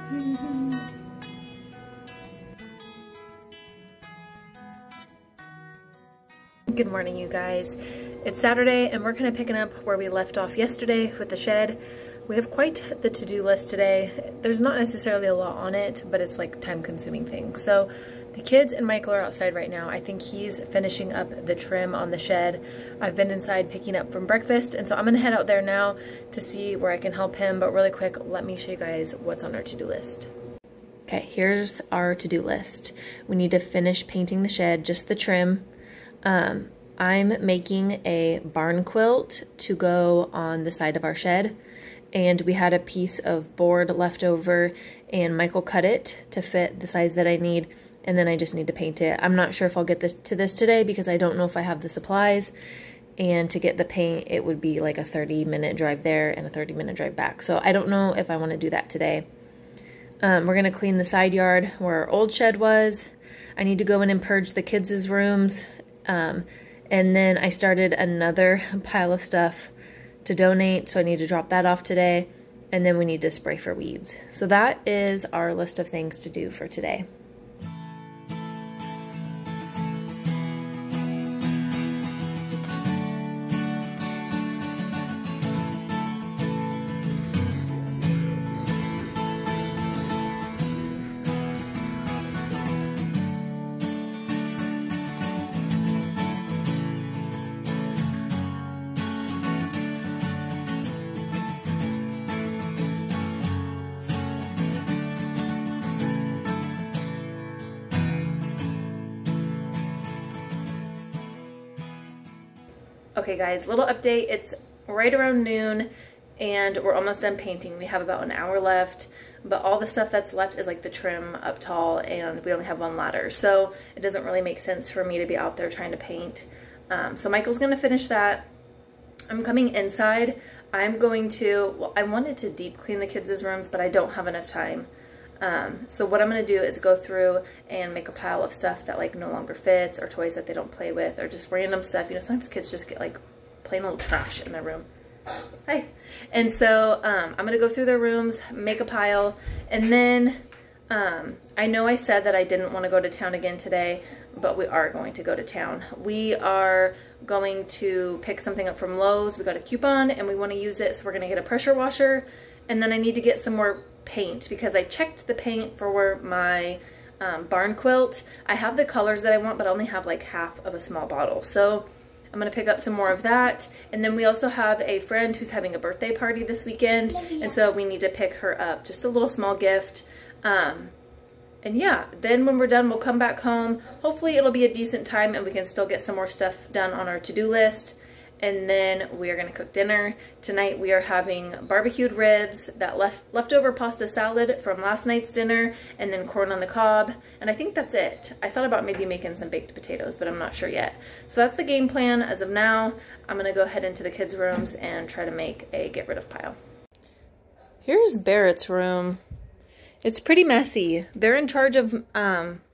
Good morning, you guys. It's Saturday and we're kind of picking up where we left off yesterday with the shed. We have quite the to-do list today. There's not necessarily a lot on it, but it's like time-consuming things. So the kids and Michael are outside right now. I think he's finishing up the trim on the shed. I've been inside picking up from breakfast, and so I'm gonna head out there now to see where I can help him. But really quick, let me show you guys what's on our to-do list. Okay, here's our to-do list. We need to finish painting the shed, just the trim. I'm making a barn quilt to go on the side of our shed, and we had a piece of board left over and Michael cut it to fit the size that I need, and then I just need to paint it. I'm not sure if I'll get this today because I don't know if I have the supplies, and to get the paint it would be like a 30-minute drive there and a 30-minute drive back, so I don't know if I want to do that today. We're gonna clean the side yard where our old shed was. I need to go in and purge the kids' rooms. And then I started another pile of stuff to donate, so I need to drop that off today. And then we need to spray for weeds. So that is our list of things to do for today. Okay guys, little update. It's right around noon and we're almost done painting. We have about an hour left, but all the stuff that's left is like the trim up tall, and we only have one ladder. So it doesn't really make sense for me to be out there trying to paint. So Michael's gonna finish that. I'm coming inside. I'm going to, well, I wanted to deep clean the kids' rooms, but I don't have enough time. So what I'm gonna do is go through and make a pile of stuff that like no longer fits, or toys that they don't play with, or just random stuff. You know, sometimes kids just get like plain old trash in their room. Hi. And so I'm gonna go through their rooms, make a pile, and then I know I said that I didn't want to go to town again today, but we are going to go to town. We are going to pick something up from Lowe's. We got a coupon and we want to use it, so we're gonna get a pressure washer. And then I need to get some more paint because I checked the paint for my barn quilt. I have the colors that I want, but I only have like half of a small bottle. So I'm gonna pick up some more of that. And then we also have a friend who's having a birthday party this weekend. And so we need to pick her up, just a little small gift. And yeah, then when we're done, we'll come back home. Hopefully it'll be a decent time and we can still get some more stuff done on our to-do list. And then we are gonna cook dinner. Tonight we are having barbecued ribs, that leftover pasta salad from last night's dinner, and then corn on the cob. And I think that's it. I thought about maybe making some baked potatoes, but I'm not sure yet. So that's the game plan as of now. I'm gonna go head into the kids' rooms and try to make a get rid of pile. Here's Barrett's room. It's pretty messy. They're in charge of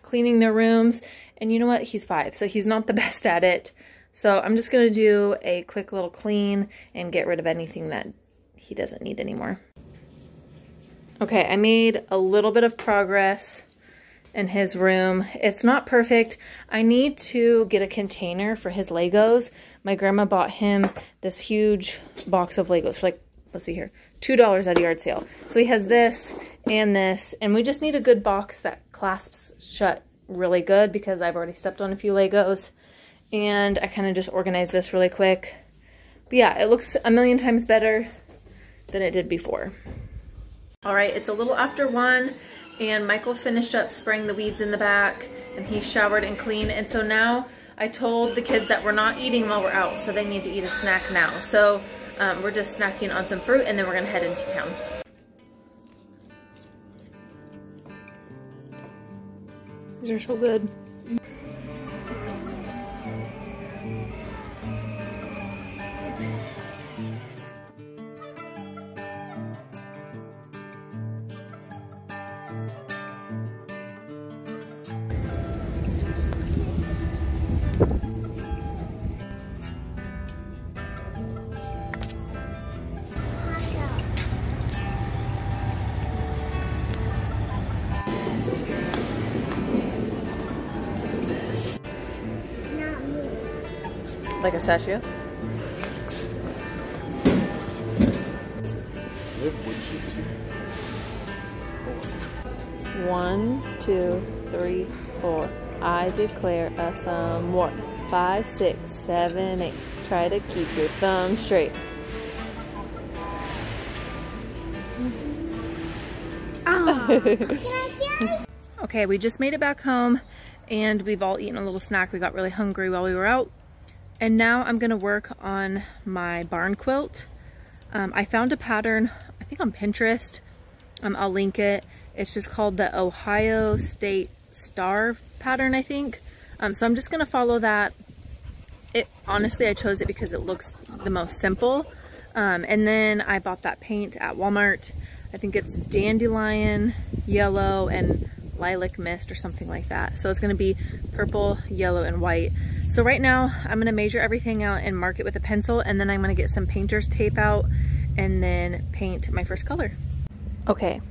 cleaning their rooms, and you know what? He's 5, so he's not the best at it. So I'm just gonna do a quick little clean and get rid of anything that he doesn't need anymore. Okay, I made a little bit of progress in his room. It's not perfect. I need to get a container for his Legos. My grandma bought him this huge box of Legos for like, let's see here, $2 at a yard sale. So he has this, and we just need a good box that clasps shut really good because I've already stepped on a few Legos. And I kind of just organized this really quick. But yeah, it looks a million times better than it did before. All right, it's a little after 1, and Michael finished up spraying the weeds in the back, and he showered and cleaned. And so now I told the kids that we're not eating while we're out, so they need to eat a snack now. So we're just snacking on some fruit, and then we're gonna head into town. These are so good. Like a statue? One, two, three, four. I declare a thumb war. 5, 6, 7, 8. Try to keep your thumb straight. Okay, we just made it back home and we've all eaten a little snack. We got really hungry while we were out. And now I'm gonna work on my barn quilt. I found a pattern, I think on Pinterest. I'll link it. It's just called the Ohio State Star pattern, I think. So I'm just gonna follow that. Honestly, I chose it because it looks the most simple. And then I bought that paint at Walmart. I think it's dandelion, yellow, and lilac mist or something like that. So it's gonna be purple, yellow, and white. So right now I'm gonna measure everything out and mark it with a pencil, and then I'm gonna get some painter's tape out and then paint my first color. Okay,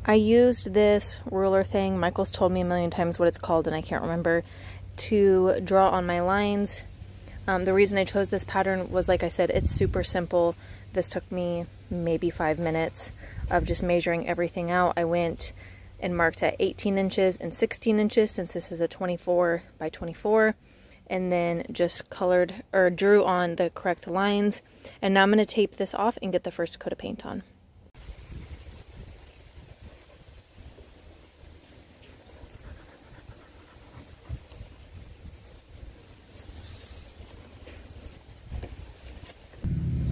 I used this ruler thing. Michael's told me a million times what it's called and I can't remember, to draw on my lines. The reason I chose this pattern was, like I said, it's super simple. This took me maybe 5 minutes of just measuring everything out. I went and marked at 18 inches and 16 inches since this is a 24 by 24, and then just colored or drew on the correct lines. And now I'm going to tape this off and get the first coat of paint on.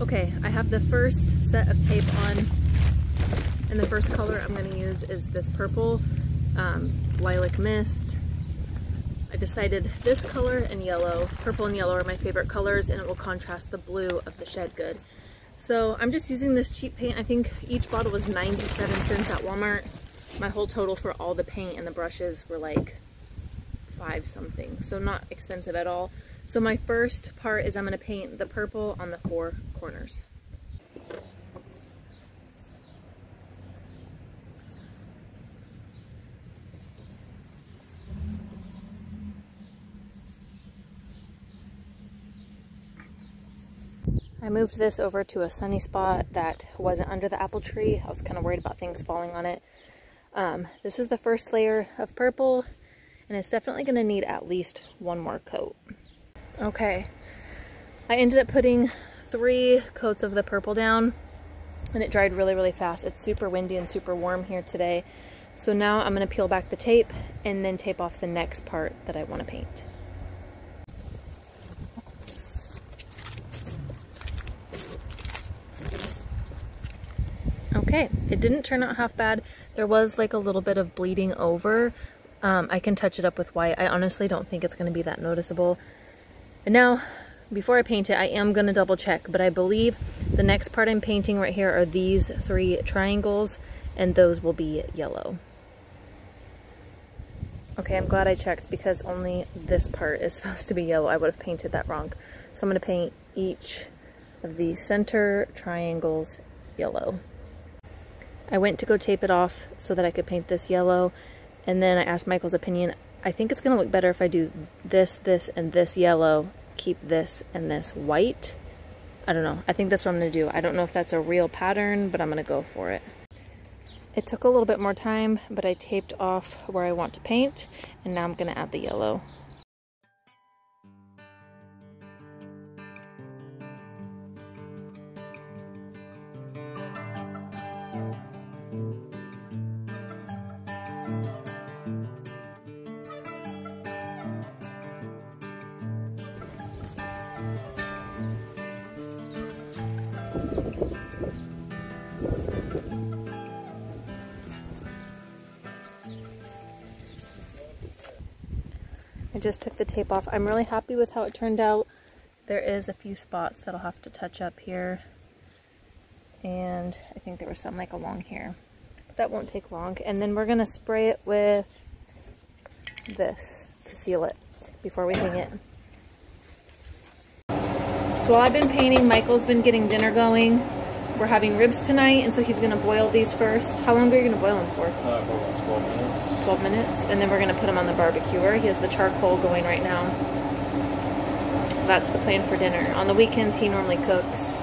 Okay, I have the first set of tape on, and the first color I'm going to use is this purple, lilac mist. I decided this color and yellow. Purple and yellow are my favorite colors, and it will contrast the blue of the shed good. So I'm just using this cheap paint. I think each bottle was 97 cents at Walmart. My whole total for all the paint and the brushes were like 5 something, so not expensive at all. So my first part is I'm going to paint the purple on the 4 corners. I moved this over to a sunny spot that wasn't under the apple tree. I was kind of worried about things falling on it. This is the first layer of purple, and it's definitely going to need at least 1 more coat. Okay, I ended up putting 3 coats of the purple down, and it dried really, really fast. It's super windy and super warm here today. So now I'm going to peel back the tape and then tape off the next part that I want to paint. Okay, it didn't turn out half bad. There was like a little bit of bleeding over. I can touch it up with white. I honestly don't think it's going to be that noticeable. And now, before I paint it, I am going to double check, but I believe the next part I'm painting right here are these 3 triangles, and those will be yellow. Okay, I'm glad I checked because only this part is supposed to be yellow. I would have painted that wrong. So I'm going to paint each of the center triangles yellow. I went to go tape it off so that I could paint this yellow, and then I asked Michael's opinion. I think it's going to look better if I do this, this, and this yellow, keep this and this white. I don't know. I think that's what I'm going to do. I don't know if that's a real pattern, but I'm going to go for it. It took a little bit more time, but I taped off where I want to paint, and now I'm going to add the yellow. I just took the tape off. I'm really happy with how it turned out. There is a few spots that I'll have to touch up here, and I think there was some like along here, but that won't take long. And then we're gonna spray it with this to seal it before we hang it. So while I've been painting, Michael's been getting dinner going. We're having ribs tonight, and so he's gonna boil these first. How long are you gonna boil them for? About 12 minutes. 12 minutes, and then we're gonna put them on the barbecuer. He has the charcoal going right now. So that's the plan for dinner. On the weekends, he normally cooks.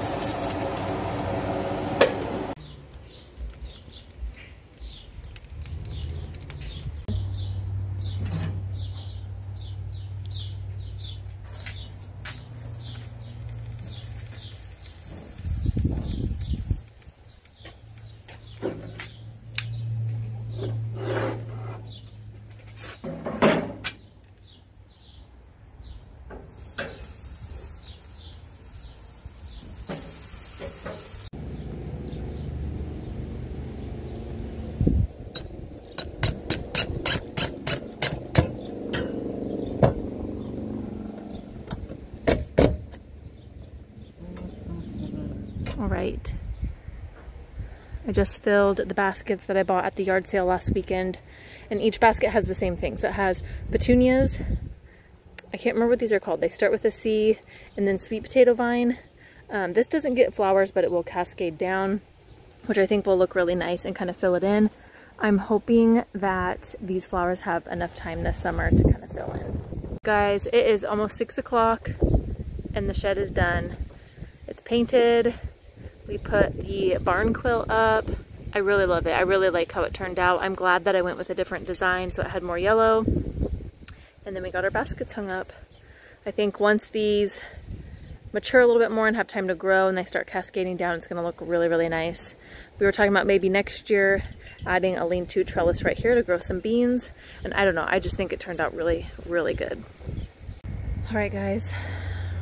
All right, I just filled the baskets that I bought at the yard sale last weekend, and each basket has the same thing. So it has petunias, I can't remember what these are called. They start with a C, and then sweet potato vine. This doesn't get flowers, but it will cascade down, which I think will look really nice and kind of fill it in. I'm hoping that these flowers have enough time this summer to kind of fill in. Guys, it is almost 6 o'clock and the shed is done. It's painted. We put the barn quilt up. I really love it. I really like how it turned out. I'm glad that I went with a different design so it had more yellow. And then we got our baskets hung up. I think once these mature a little bit more and have time to grow and they start cascading down, it's gonna look really, really nice. We were talking about maybe next year adding a lean-to trellis right here to grow some beans. And I don't know, I just think it turned out really, really good. All right, guys.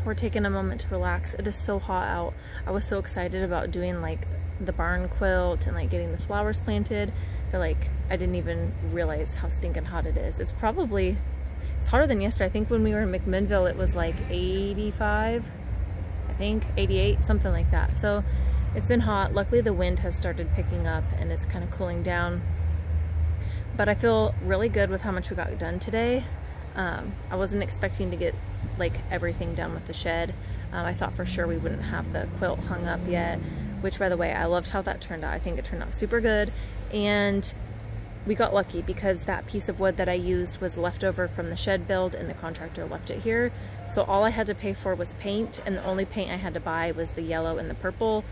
We're taking a moment to relax. It is so hot out. I was so excited about doing like the barn quilt and like getting the flowers planted that like I didn't even realize how stinking hot it is. It's hotter than yesterday. I think when we were in McMinnville it was like 85, I think 88, something like that. So it's been hot. Luckily the wind has started picking up and it's kind of cooling down. But I feel really good with how much we got done today. I wasn't expecting to get like everything done with the shed. I thought for sure we wouldn't have the quilt hung up yet, which by the way, I loved how that turned out. I think it turned out super good. And we got lucky because that piece of wood that I used was left over from the shed build and the contractor left it here. So all I had to pay for was paint, and the only paint I had to buy was the yellow and the purple.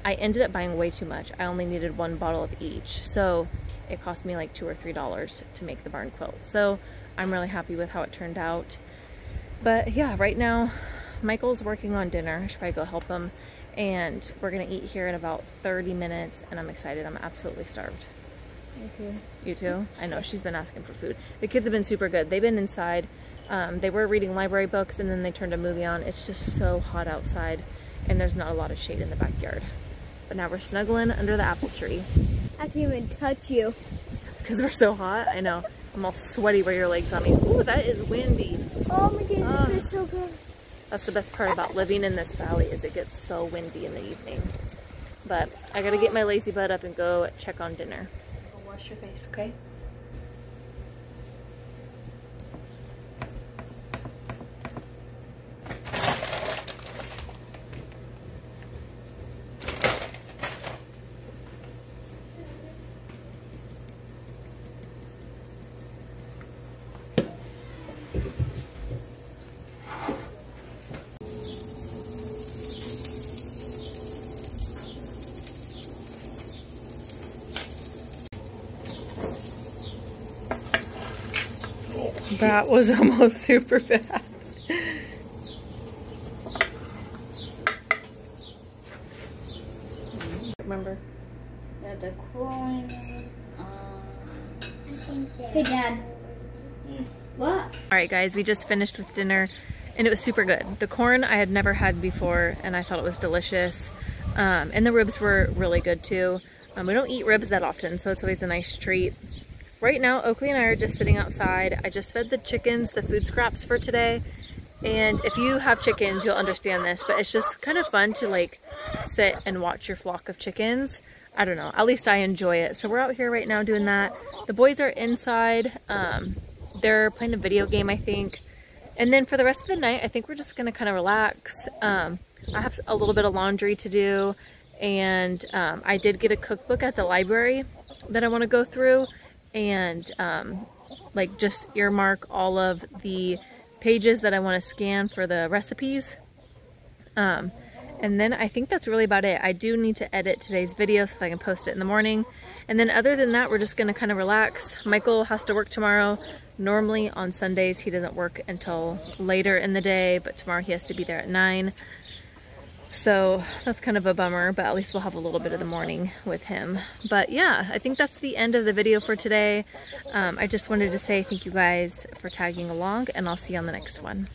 I ended up buying way too much. I only needed 1 bottle of each. So it cost me like $2 or $3 to make the barn quilt. So I'm really happy with how it turned out. But yeah, right now, Michael's working on dinner. I should probably go help him. And we're gonna eat here in about 30 minutes, and I'm excited. I'm absolutely starved. Me too. You too? I know, she's been asking for food. The kids have been super good. They've been inside. They were reading library books, and then they turned a movie on. It's just so hot outside, and there's not a lot of shade in the backyard. But now we're snuggling under the apple tree. I can't even touch you. Because we're so hot? I know. I'm all sweaty where your legs on me. Ooh, that is windy. Oh my goodness, it feels so good. That's the best part about living in this valley, is it gets so windy in the evening. But I gotta get my lazy butt up and go check on dinner. I'll wash your face, okay? That was almost super bad. Remember? Yeah, the coin. Hey, Dad. What? All right, guys, we just finished with dinner, and it was super good. The corn I had never had before, and I thought it was delicious. And the ribs were really good too. We don't eat ribs that often, so it's always a nice treat. Right now, Oakley and I are just sitting outside. I just fed the chickens the food scraps for today. And if you have chickens, you'll understand this, but it's just kind of fun to like sit and watch your flock of chickens. I don't know, at least I enjoy it. So we're out here right now doing that. The boys are inside. They're playing a video game, I think. And then for the rest of the night, I think we're just gonna kind of relax. I have a little bit of laundry to do. And I did get a cookbook at the library that I wanna go through. And like just earmark all of the pages that I want to scan for the recipes. And then I think that's really about it. I do need to edit today's video so that I can post it in the morning. And then other than that, we're just gonna kind of relax. Michael has to work tomorrow. Normally on Sundays, he doesn't work until later in the day, but tomorrow he has to be there at 9. So that's kind of a bummer, but at least we'll have a little bit of the morning with him. But yeah, I think that's the end of the video for today. I just wanted to say thank you guys for tagging along, and I'll see you on the next one.